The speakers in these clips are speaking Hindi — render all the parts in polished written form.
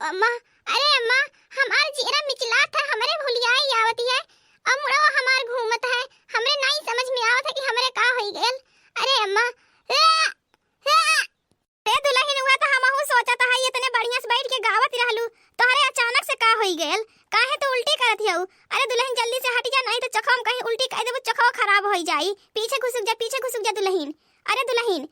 अम्मा, अरे अम्मा, हमार जीरा मिचला था, हमरे भुलिया ही आवती है। अमरो हमार घूमत है, हमरे नहीं समझ में आवत है कि हमरे का होई गेल। अरे अम्मा, ते दुल्हन हुआ था, हमहु सोचत है इतने बढ़िया से बैठ के गावत रहलू, तोहरे अचानक से का होई गेल? काहे तो उल्टी करत हऊ? अरे दुल्हन जल्दी से हट जा, नहीं तो चखवा में कहीं उल्टी कर देबो, चखवा खराब हो जाई। पीछे घुसक जा, पीछे घुसक जा दुल्हन। अरे दुल्हन,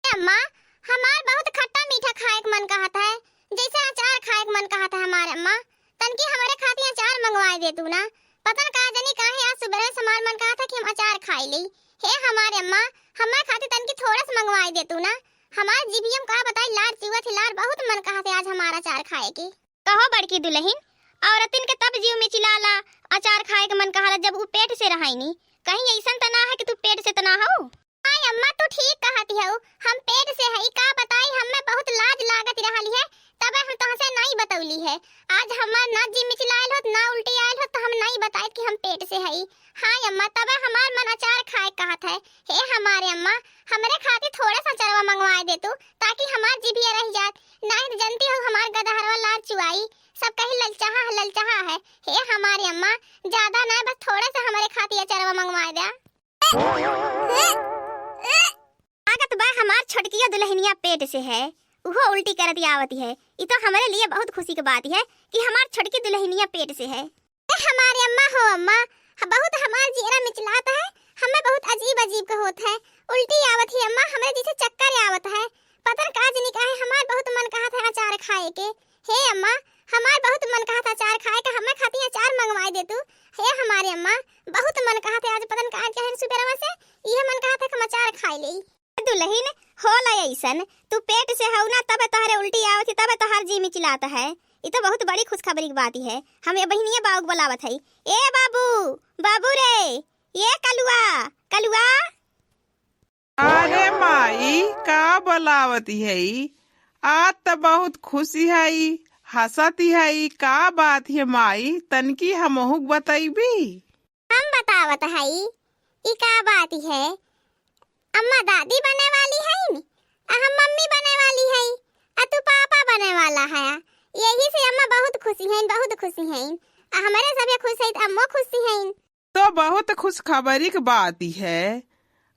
अम्मा, हमार बहुत खट्टा मीठा खाए के मन कहत है, जैसे अचार खाए के मन कहत है हमारे अम्मा। तनकी हमारे खातिर अचार मंगवाए दे तू ना। पता न का जानी काहे आज सुबह से हमार मन कहत है कि हम अचार खाई ली। हे हमारे अम्मा, हमारे खातिर तनकी थोड़ा सा मंगवाए दे तू ना। हमार जीभियम का बताई लार चुआ थी, लार बहुत मन कहत है आज हमारा अचार खाए की। कहो बड़की दुल्हन, औरतिन के तब जीव में चिल्लाला अचार खाए के मन कहला जब उ पेट से रहाईनी। कहीं ऐसन त ना है कि तू पेट से त ना हो? हाय अम्मा, तू ठीक कहती हो, हम पेट से हई। का बताई, हमें बहुत लाज लागत रहली है, तब हम तुमसे नहीं बतौली है। आज हमार ना जी मिचलाइल होत, ना उल्टी आइल होत, तो हम नहीं बताई कि हम पेट से हई। हाय अम्मा, तब हमार मन अचार खाए कहत है। हे हमारे अम्मा, हमरे खातिर थोड़ा सा अचारवा मंगवाए दे तू, ताकि हमार जीभिया रह जात। नहीं जानती हो हमार गदहरवा लार चुआई, सब कहीं ललचाहा है। हे हमारे अम्मा, ज्यादा ना, बस थोड़ा सा हमारे खातिर अचारवा मंगवाए दे। आगत बा हमार छोटकिया दुल्हनिया पेट से है, वो उल्टी करती आवती है। ये तो हमारे लिए बहुत खुशी की बात है कि हमार छोटकी दुल्हनिया पेट से है। हमारी अम्मा हो अम्मा, बहुत हमार जीरा मिचलाता है, हमें बहुत अजीब अजीब का होता है, उल्टी आवत है अम्मा, हमें जैसे चक्कर आवत है। पता न का जनी काहे हमार बहुत मन कहत है अचार खाए के। हे अम्मा, हमार बहुत मन कहत है अचार खाए के, हमें खातिर अचार मंगवाए दे तू। हे हमारी अम्मा, बहुत मन कहत है आज, पता न का कहे सुबह से ये मन कहत है कि हम अचार खाई ली। दुल्हन होला ऐसन, तू पेट से हौ ना, तब तोहरे उल्टी आवत है, तब तोहर जी मिचलाता है। ये तो बहुत बड़ी खुशखबरी की बात है। हमें बहनिया बाबू बुलावत है। ए बाबू, बाबू रे, ये कलुआ, कलुआ। अरे माई, का बुलावती है? आज तो बहुत खुशी है, हंसती है। का बात है माई, तनकी हमहू बताइबी? हम बतावत है, ई का बात है। अम्मा दादी बने वाली है, हम मम्मी बने वाली है, तू पापा बने वाला है। यही से अम्मा बहुत खुशी हैं, बहुत खुशी हैं। हमारे सब खुश हैं, अम्मा खुशी हैं। तो बहुत खुश खबरी की बात है।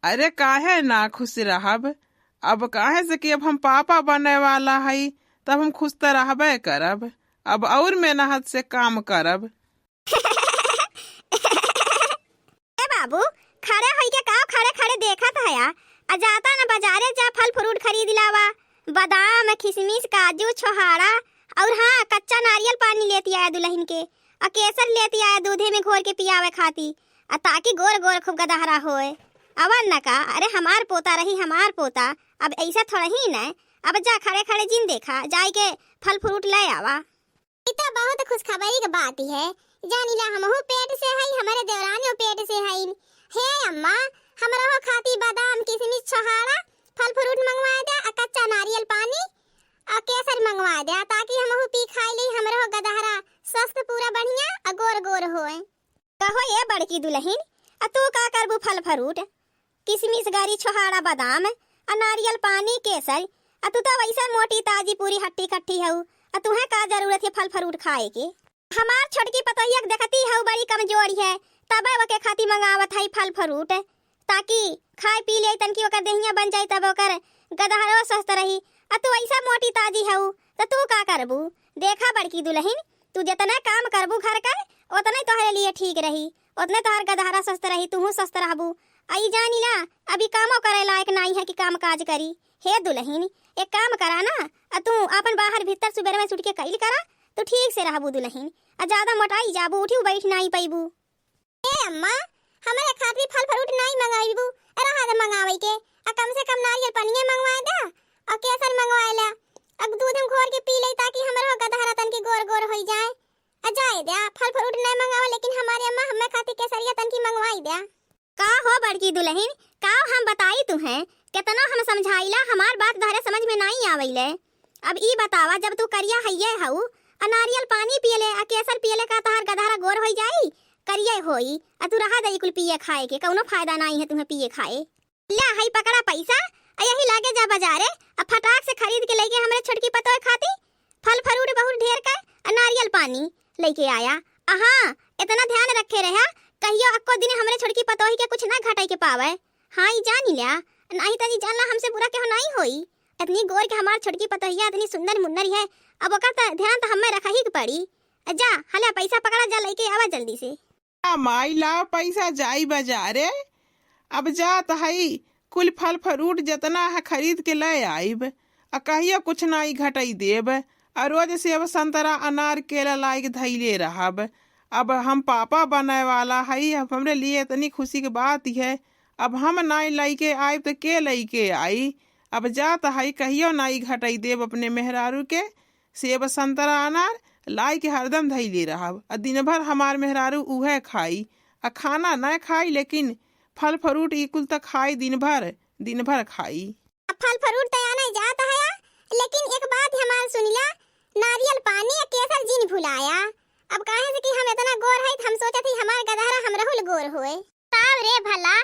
अरे काहे ना खुश रहब? अब काहे से कि अब हम पापा बने वाला है, तब हम खुश तो रहबे करब। अब और मेहनत से काम करब। ए बाबू, खड़े होई के का खड़े खड़े देखत है या? जाता ना बाजारे जा, फल फ्रूट खरीद लावा, बादाम, किशमिश, काजू, छोहाड़ा, और हाँ कच्चा नारियल पानी लेती आया दुल्हन के, और केसर लेती आया दूधे में घोर के पियावे खाती, ताकि गोर गोर खूब गदहरा होए। अब न का, अरे हमार पोता रही हमार पोता, अब ऐसा थोड़ा ही न। अब जा खड़े खड़े जिन देखा, जाई के फल फ्रूट ले आवा। इतना बहुत खुशखबरी की बात है। जानिला हमहु पेट से है, हमारे देवरानियों पेट से है। हे अम्मा, हमरो खाती बादाम, किशमिश, छोहाड़ा, फल फ्रूट मंगवा दे, कच्चा नारियल पानी और केसर मंगवा दे, ताकि हमहु पी खाई ली, हमरो गदहरा स्वस्थ पूरा बढ़िया गोर गोर होए। कहो ये बड़की दुल्हन, तू का करबू? फल फ्रूट, किशमिश, गारी, छोहाड़ा, बादाम, नारियल पानी, केसर, तू तो वैसा मोटी ताजी पूरी हट्टी कट्टी हऊ, तुम्हें का जरूरत है फल फ्रूट खाए की? हमार छोटकी पतोहिया देखती हऊ बड़ी कमजोरी है, तब वके खाती मंगावत है फल फ्रूट, ताकि खाए पी ले, तनकी ओकर देहिया बन जाए, तब ओकर गदहरो स्वस्थ रही। तू ऐसा मोटी ताजी हऊ, तो तू का करबू? देखा बड़की दुल्हन, तू जितना काम करबू घर का, उतना तोहरे लिए ठीक रही, उतने तोहर गदहरा स्वस्थ रही, तू स्वस्थ रहबू। आई जानी ना, अभी कामो करे लायक नहीं है कि काम काज करी। हे दुल्हन, एक काम करा ना, तू अपन बाहर भीतर सुबह में सुट के कैल करा, तो ठीक से रहबू दुल्हन। ज्यादा मोटाई जाबू, उठी बैठ नहीं पैबू। ए अम्मा, हमारे खातिर फल फ्रूट नहीं मंगाईबू, रहा दे मंगावे के, कम से कम नारियल पानी मंगवा दे, और केसर मंगवा ले, अब दूध हम घोर के पी ले, ताकि हमरो गदहरा तन के गोर गोर हो जाए। जाए दे, फल फ्रूट नहीं मंगावा, लेकिन हमारे अम्मा हमें खातिर केसरिया तन की मंगवाई दे। का हो बड़की दुल्हन, का हम बताई तुम्हें, कितना हम समझाइला, हमार बात तोहरे समझ में नहीं आवेले। अब ई बतावा, जब तू करिया हइये हऊ, नारियल पानी पियले, केसर पियले, का तोहर गदहरा गोर हो जाई? करिए होई, तू रहा दई कुल पिए खाए के, कौनो फायदा नहीं है तुम्हें पिए खाए। ले हई पकड़ा पैसा, यही लागे जा बाजारे अब फटाक से खरीद के लेके हमरे छोटकी पतोय खाती फल फ्रूट बहुत ढेर का नारियल पानी लेके आया। हाँ इतना ध्यान रखे रहा कहियो अक्को दिन हमरे छोटकी पतोही के कुछ ना घटाई के पावे। हाँ ई जान लिया नहीं तनी जानला हमसे बुरा क्यों नहीं होई। इतनी गोर के हमार छोटकी पतोहिया इतनी सुंदर मुन्नर है अब ओकर ध्यान तो हमें रखा ही के पड़ी। जा हला पैसा पकड़ा जा लेके आवा जल्दी से। माई ला पैसा जाई बाजारे अब जा तो हई कुल फल फ्रूट जितना है खरीद के ले आईब आ कहियो कुछ नाई घटाई देब आ रोज सेब संतरा अनार केला लाइक धैले रहब। अब हम पापा बनाए वाला हई अब हमरे लिए इतनी खुशी की बात है अब हम नाई लेके आईब तो के लेके आई। अब जा तो हई कहियो नाई घटाई देब अपने मेहरारू के सेब संतरा अनार लाई के हरदम धैले रहब आ दिन भर हमार मेहरारू उहे खाई आ खाना न खाई लेकिन फल फ्रूट ई कुल तक खाई दिन भर खाई। अब फल फ्रूट तो आना जाता है लेकिन एक बात हमार सुनिला नारियल पानी या केसर जी नहीं भुलाया। अब काहे से कि हम इतना गोर है हम सोचा थी हमार गदहरा हम रहुल गोर होए ताव रे भला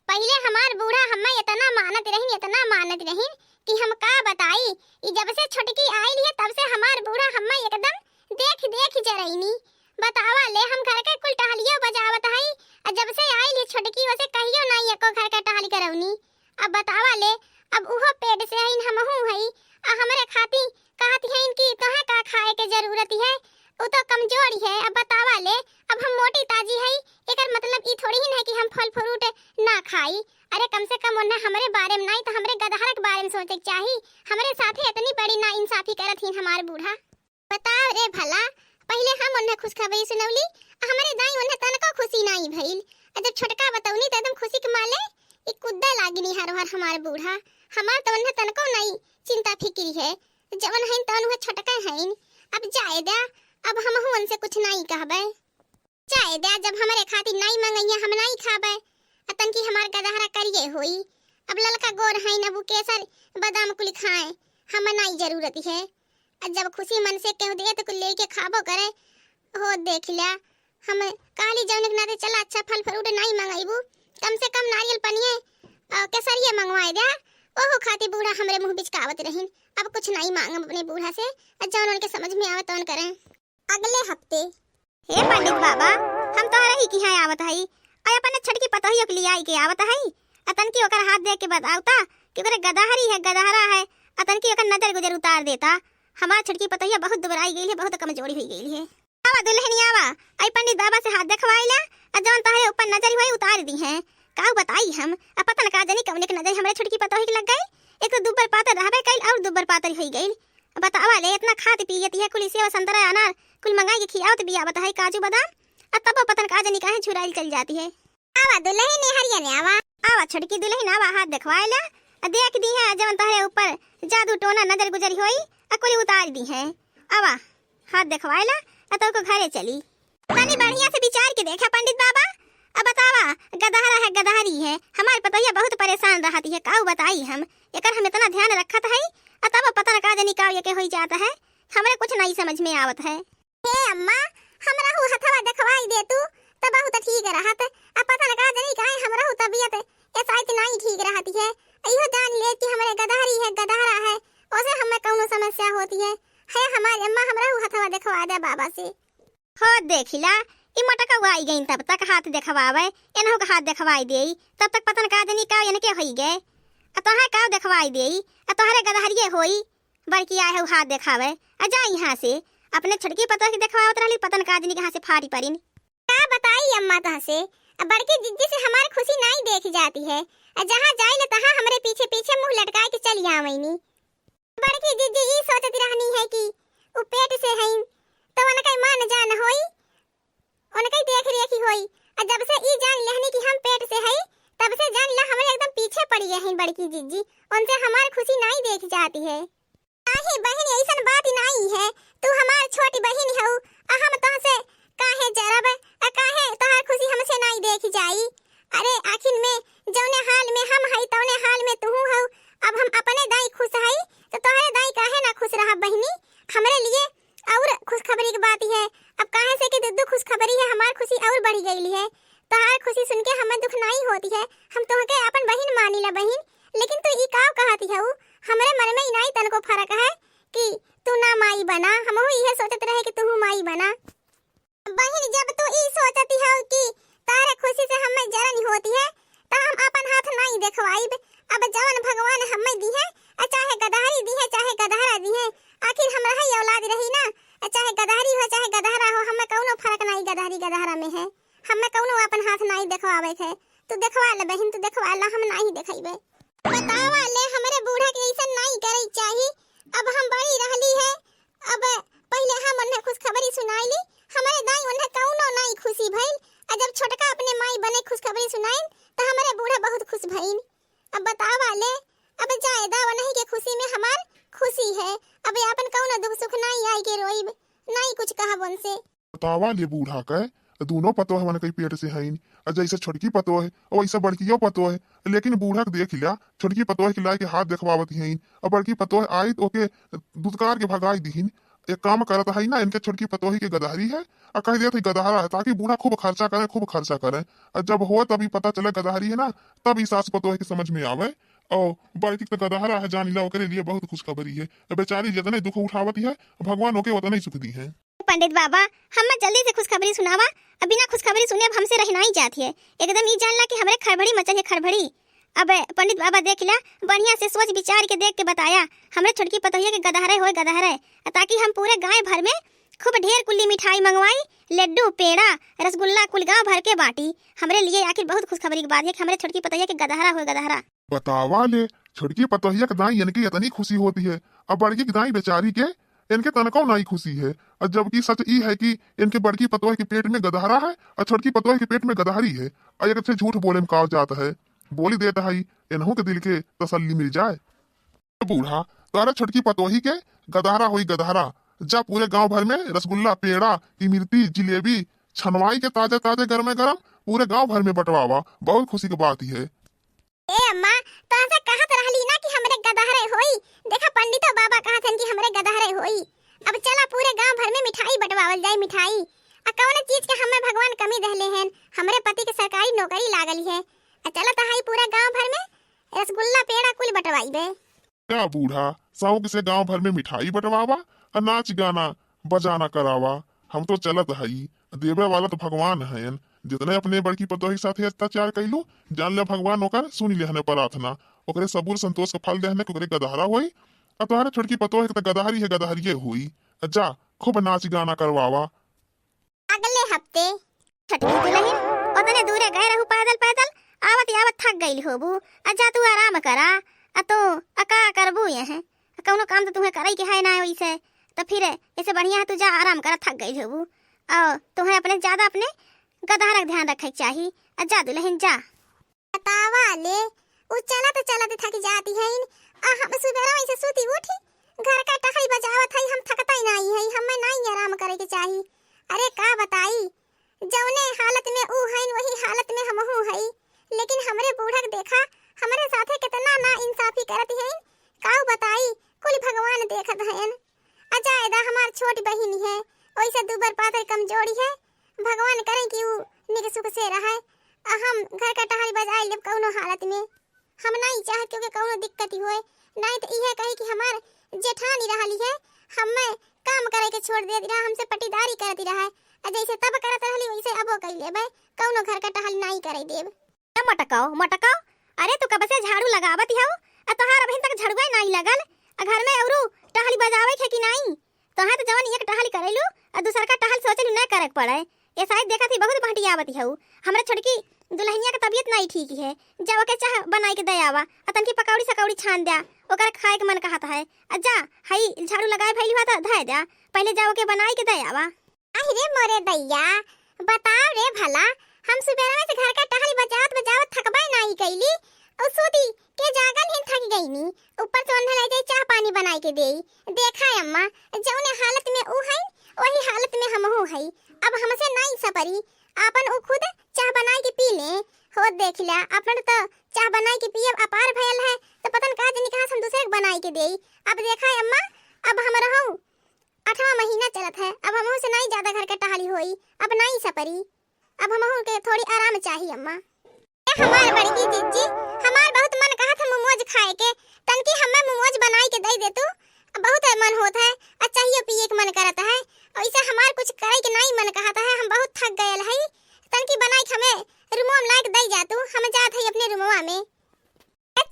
पहले हमार बूढ़ा हमें इतना मानत रही कि हम का बताई ई जब से छोटकी आई है तब से हमार बूढ़ा हमें एकदम देख जरईनी बतावा ले हम घर के कुल टहलियो बजावत हई जब से आई ली छोटकी वसे कहियो नहीं एको घर का टहली करौनी। अब बतावा ले अब उहो पेट से हईन हमहू हई आ हमरे खाती कहती हईन कि तोहे का खाए के जरूरत है उ तो कमजोरी है। अब बतावा ले अब हम मोटी ताजी हई एकर मतलब ई थोड़ी ही है कि हम फल फ्रूट ना खाई। अरे कम से कम उन्हें हमरे बारे में नहीं तो हमरे गदहरा के बारे में सोचे के चाही। हमरे साथे इतनी बड़ी ना इंसाफी करत हिन हमार बूढ़ा। बताओ रे भला पहले हम उन्हें खुशखबरी सुनौली हमरे दाई उन्हें तनको खुशी नहीं भइल जब छोटका बतौनी त एकदम खुशी के माले ई कुद्दा लागिनी हर हमार बूढ़ा। हमार तो उन्हें तनको नहीं चिंता फिक्री है जवन हईन तवन हुए छोटका हईन। अब जाए दे अब हमहू उनसे कुछ नहीं कहबे जाए दे जब हमरे खातिर नहीं मंगैया हम नहीं खाबे अतन की हमार गदहरा करिए होई। अब ललका गोर हईन अब केसर बादाम कुल खाए हम नहीं जरूरत है जब खुशी मन से कह दे तो कुल लेके खाबो करे हो देख लिया हम काली जौन के नाते चला अच्छा फल फ्रूट नहीं मंगाईबू कम से कम नारियल पनिए केसरिया मंगवाए दे ओहो खाती बूढ़ा हमरे मुंह बिचकावत रहिन। अब कुछ नहीं मांगब अपने बूढ़ा से जौन उनके समझ में आवे तौन करें अगले हफ्ते। हे पंडित बाबा हम तोहरे ही की है आवत हई और अपन छटकी पतोहियो के लिए आई के आवत हई अतन की ओकर हाथ देख के बतावता कि ओकर गदहरा है अतन की ओकर नजर गुजर उतार देता। हमार छटकी पतोहिया बहुत दुबराई गई है बहुत कमजोरी हुई गई है। आवा दुल्हनी आवा आई पंडित बाबा से हाथ देखवाइला जौन तोहरे ऊपर नजर हुई उतार दी है काऊ बताई हम अब पता न का जानी कौन के नजर हमरे छटकी पतोही के लग गई। एक तो दुब्बर पातर रहबे कइल और दुब्बर पातर होई गई। बतावा ले इतना खाती पीयती है कुल सेव संतरा अनार कुल मंगाई के खियावत बिया बताई काजू बादाम तब पता न का जानी काहे छुराइल चल जाती है। आवा दुल्हनी हरिया ने आवा छटकी दुल्हन आवा हाथ देखवाइला देख दी है जवन तोहरे ऊपर जादू टोना नजर गुजरी होई कुल उतार दी है। आवा हाथ देखवाइला तो को घरे चली तनी बढ़िया से विचार के देखा पंडित बाबा। अब बतावा गदहरा है गदहरी है हमारे पतोहिया बहुत परेशान रहती है काऊ बताई हम एकर हम इतना ध्यान रखत है तब पता न का जानी काऊ के होई जाता है हमरे कुछ नहीं समझ में आवत है। हे अम्मा हमरा हु हथवा देखवाई दे तू तब बहुत ठीक रहत अब पता न का जानी काहे हमरा हु तबीयत ऐसा इतना ही ठीक रहती है। इहो जान ले कि हमरे गदहरी है गदहरा है ओसे हमें कौनो समस्या होती है हमारी अम्मा हमरा हु हथवा देखवा दे बाबा से। हो देखिला ई मटका आई गई तब तक हाथ देखवावे एनहु का हाथ देखवाई देई तब तक पता न का जानी का इनके होई गए तोहे का देखवाई देई तोहरे गदहरिये होई बड़की आए हो हाथ देखावे जा यहाँ से अपने छटकी पतो की देखवावत रहली पता न का जानी कहां से फाड़ी परिन। का बताई अम्मा तह से बड़की जिद्दी से हमारी खुशी नहीं देखी जाती है जहां जाइले तहां हमरे पीछे पीछे मुंह लटकाए के चली आवैनी। बड़की जिद्दी ई सोचत रहनी है कि उ पेट से हईन तो उनका मान जान होई उनका देख रेखी होई जब से ई जान लेहनी कि हम पेट से हई तब से जान ला हमरे एकदम पीछे पड़ी है बड़की जिज्जी उनसे हमारी खुशी नहीं देखी जाती है। काहे बहन ऐसन बात नहीं है तू हमार छोटी बहन हऊ हम तोहसे काहे जरब काहे तोहार खुशी हमसे नहीं देखी जाई। अरे आखिर में जौने हाल में हम हई तौने हाल में तू हऊ अब हम अपने दाई खुश हई तो तोहरे दाई काहे ना खुश रह बहनी हमरे लिए और खुशखबरी की बात है। अब काहे से कि दुद्दू खुशखबरी है हमार खुशी और बढ़ गई है तोहार खुशी सुन के हमें दुख नहीं होती है हम तोहके अपन बहन मानीला बहन लेकिन तू ई काव कहती हऊ, हमरे मन में इनाई तनको फर्क है कि तू ना माई बना, हमहू इहे सोचत रहे कि तू माई बना। बहिन जब तू ई सोचती हऊ कि तारे खुशी से हमें जरन होती है त हम अपन हाथ नहीं देखवाइब। अब जवन भगवान हमें दी है, चाहे गदहारी दी है चाहे गदहरा दी है, आखिर हमरा ही औलाद रही ना, चाहे गदहारी हो चाहे गदहरा हो, हमें कौनो फर्क नहीं गदहारी गदहरा में है। हमें कौनो अपन हाथ नहीं देखवावे है। तू देखवा ले बहन, तू देखवा ले, हम नहीं देखइबे। बतावा ले हमरे बूढ़ा के ऐसा नहीं करे चाहिए। अब हम बड़ी रहली है, अब पहले हम उन्हें खुशखबरी सुनाइली, हमारे दाई उन्हें कौनो नहीं खुशी भइल, और जब छोटका अपने माई बने खुशखबरी सुनाइन तो हमारे बूढ़ा बहुत खुश भइल। अब बतावा ले, अब जायदा वही के खुशी में हमार खुशी है। अब अपन कौनो दुख सुख नहीं आई के रोइब, नहीं कुछ कहब उनसे। बतावा ले बूढ़ा के दोनों पतो है, मन कई पेट से हईन, जैसे छोटकी पतो है और वैसा बड़कियो पतो है। लेकिन बूढ़ा के देख लिया, छोटकी पतो है खिलाए के हाथ देखवावत हईन, और बड़की पतो है आई तो ओके दुदकार के भगाई दीहिन। एक काम करत है ना, इनके छोटकी पतोही के गदहरी है और कह दिया था गदहरा है, ताकि बूढ़ा खूब खर्चा करे, खूब खर्चा करे। और जब हो तभी पता चले गदहरी है ना, तब इस सास पतोही के समझ में आवे। और बड़की तो गदहरा है, जान ला ओकरे लिए बहुत खुशखबरी है। बेचारी जितने दुख उठावती है भगवान ओके उतने ही सुख दी है। पंडित बाबा हम जल्दी से खुशखबरी सुनावा, बिना खुशखबरी सुने अब हमसे रह नहीं जाती है। एकदम ये जानला कि हमरे खड़बड़ी मचल है, खड़बड़ी। अब पंडित बाबा देख ला, बढ़िया से सोच विचार के देख के बताया हमरे छोटकी पतोहिया के गदहरे होए गदहरे, ताकि हम पूरे गांव भर में खूब ढेर कुल्ली मिठाई मंगवाई, लड्डू पेड़ा रसगुल्ला कुल गांव भर के बांटी। हमरे लिए आखिर बहुत खुशखबरी की बात है कि हमरे छोटकी पतोहिया के गदहरा होए गदहरा। बतावा ले, छोटकी पतोहिया के दाई इनकी इतनी खुशी होती है, अब बड़की की दाई बेचारी के इनके तनको नहीं खुशी है। और जबकि सच ई है कि इनके बड़की पतोह के पेट में गदहरा है और छोटकी पतोह के पेट में गदहरी है। और एक अच्छे झूठ बोले में कहा जाता है, बोली देता है इन्हों के दिल के तसल्ली मिल जाए। बूढ़ा तारा छोटकी पतोही के गदहरा हुई गदहरा, जा पूरे गांव भर में रसगुल्ला पेड़ा इमरती जिलेबी छनवाई के ताजे ताजे गरमे गरम पूरे गांव भर में बंटवावा। बहुत खुशी की बात ही है। ए अम्मा तो ऐसे कहत रहली ना कि हमरे गदहरे होई, देखा पंडित बाबा कहत हन कि हमरे गदहरे होई। अब चला पूरे गांव भर में मिठाई बंटवावल जाए। मिठाई आ कौन चीज के हमें भगवान कमी दहले हैं, हमरे पति के सरकारी नौकरी लागली है। चला तो हाई पूरा गांव भर में रसगुल्ला पेड़ा कुल बंटवाइबे। क्या बूढ़ा शौक से गांव भर में मिठाई बंटवावा और नाच गाना बजाना करावा। हम तो चलत हई, देवे वाला तो भगवान है। जितने अपने बड़की पतोही साथे अत्याचार कैलू, जान ले भगवान ओकर सुन लिहने प्रार्थना, ओकरे सबूर संतोष का फल देहने ओकरे गदहरा होई। अब तुम्हारे छोटकी पतोही के तो गदहरी है गदहरिये हुई। जा खूब नाच गाना करवावा। अगले हफ्ते छठवी दुल्हन उतने दूरे गए रहू पैदल पैदल, आवत आवत थक गई होबू। जा तू आराम करा, तो अका करबू यह कौनो काम तो तुम्हें करई के है ना, वैसे तो फिर ऐसे बढ़िया है तू जा आराम करा, थक गई होबू। और तुम्हें अपने ज्यादा अपने गदहरा का ध्यान रखे चाहिए। जा दुल्हन जा। बतावा ले, उ चलत थक जाती है। हम सुबह से सूती उठी, घर का टहल बजावत है, हम थकता ही नहीं है, हमें नहीं आराम करे के चाहिए। अरे का बताई, जौने हालत में ऊ है वही हालत में हमहू है। लेकिन हमरे बूढ़ा देखा हमरे साथे कितना ना इंसाफी करती है, काऊ बताई कुल भगवान देखत हैं। अजायदा हमार छोटी बहिनी है, वैसे दुबर पातर कमजोरी है, भगवान करे कि ऊ निक सुख से रहे। हम घर का टहल बजाई ले कौनो हालत में, हम नहीं चाहत क्योंकि कौनो दिक्कत होए, नहीं तो इहे कही कि हमार जेठानी रहली है, हमें काम करे के छोड़ दे रहा, हमसे पटीदारी करती रहा, जैसे तब करत रहली वैसे अबो कई लेबे, कौनो घर का टहल नहीं करे देब। मटकाओ मटकाओ, अरे तू कब से झाड़ू लगावत हौ, तोहार अभी तक झड़ुआ नहीं लगल। घर में औरू टहल बजावे है कि नहीं, तोहार तो जवन एक टहल करेलू और दूसर का टहल सोचलू न करे पड़े। ये शायद देखा थी बहुत बहटियावती हौ। हमरा छोटकी दुल्हनिया का तबीयत नहीं ठीक है, जब के चाह बनाई के दयावा, तन की पकौड़ी सकौड़ी छान दिया, ओकर खाए के मन कहता है। जा हई झाड़ू लगाए भइली हुआ त धय जा, पहले जाओ के बनाई के दयावा। अरे मोरे दैया, बताओ रे भला, हम सुबह में से घर का टहल बजावत थकबे नहीं कैली, और सोती के जागल ही थक गई नी, ऊपर से उन्हें ले जाए चाह पानी बनाई के देई। देखा अम्मा, जौने हालत में ऊ है वही हालत में हमहू है। अब हमसे नहीं सपरी, आपन ऊ खुद चाह बनाई के पी ले। हो देख ला, अपन तो चाह बनाई के पिए अपार भयल है, तो पतन का जनी कहां हम दूसरे को बनाई के देई। अब देखा अम्मा, अब हम रहू 8वां महीना चलत है, अब हमहू से नहीं ज्यादा घर का टहली होई, अब नहीं सपरी, अब हमहू के थोड़ी आराम चाहिए अम्मा। हमार बड़ी जीजी, हमार बहुत मन कहा था मोमो मोमोज खाए के, तनकी हमें मोमोज बनाई के दे दे तू। बहुत मन होता है, चाहिए पिए के मन करता है, ऐसे हमार कुछ करे के नहीं मन कहता है। हम बहुत थक गए है, तनकी बनाई के हमें रूमो में लाके दे जा तू। हम जात है अपने रूमवा में।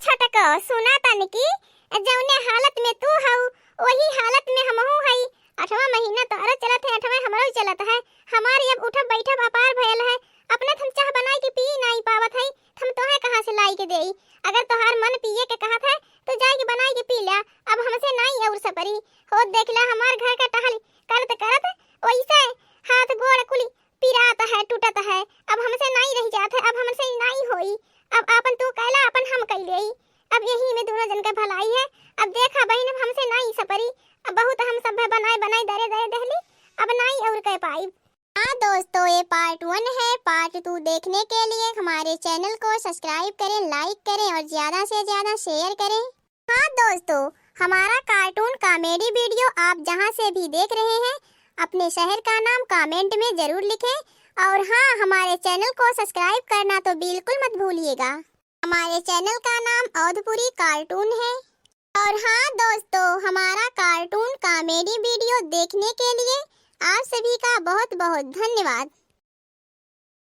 छोटको सुना तनकी, जौने हालत में तू हऊ वही हालत में हमहू हई। 8वां महीना तोहरा चलत है, 8वां हमरो चलत है। हमारी अब उठब बैठब अपार भयल है। अपने हम चाह बनाई के पी नहीं पावत है, हम तोहे कहां से लाई के देई। अगर तोहार मन पिए के कहत है तो जाए के बनाई के पी ला। अब हमसे नहीं और सपरी हो। देख ला हमार घर का टहल करत करत वैसे हाथ गोड़ कुली पिरात है, टूटत है। अब हमसे नहीं रह जात है, अब हमसे नहीं होई। अब अपन तू कहला अपन हम कह लेई। अब यही में दोनों जन का भलाई है। अब देखा बहन अब हमसे नहीं सपरी। अब बहुत हम सब बनाए बनाए दरे दरे दहली, अब नहीं और कह पाई। हाँ दोस्तों, ये पार्ट 1 है। पार्ट 2 देखने के लिए हमारे चैनल को सब्सक्राइब करें, लाइक करें और ज्यादा से ज्यादा शेयर करें। हाँ दोस्तों, हमारा कार्टून कॉमेडी वीडियो आप जहाँ से भी देख रहे हैं, अपने शहर का नाम कमेंट में जरूर लिखें। और हाँ, हमारे चैनल को सब्सक्राइब करना तो बिल्कुल मत भूलिएगा। हमारे चैनल का नाम औधपुरी कार्टून है। और हाँ दोस्तों, हमारा कार्टून कॉमेडी वीडियो देखने के लिए आप सभी का बहुत बहुत धन्यवाद।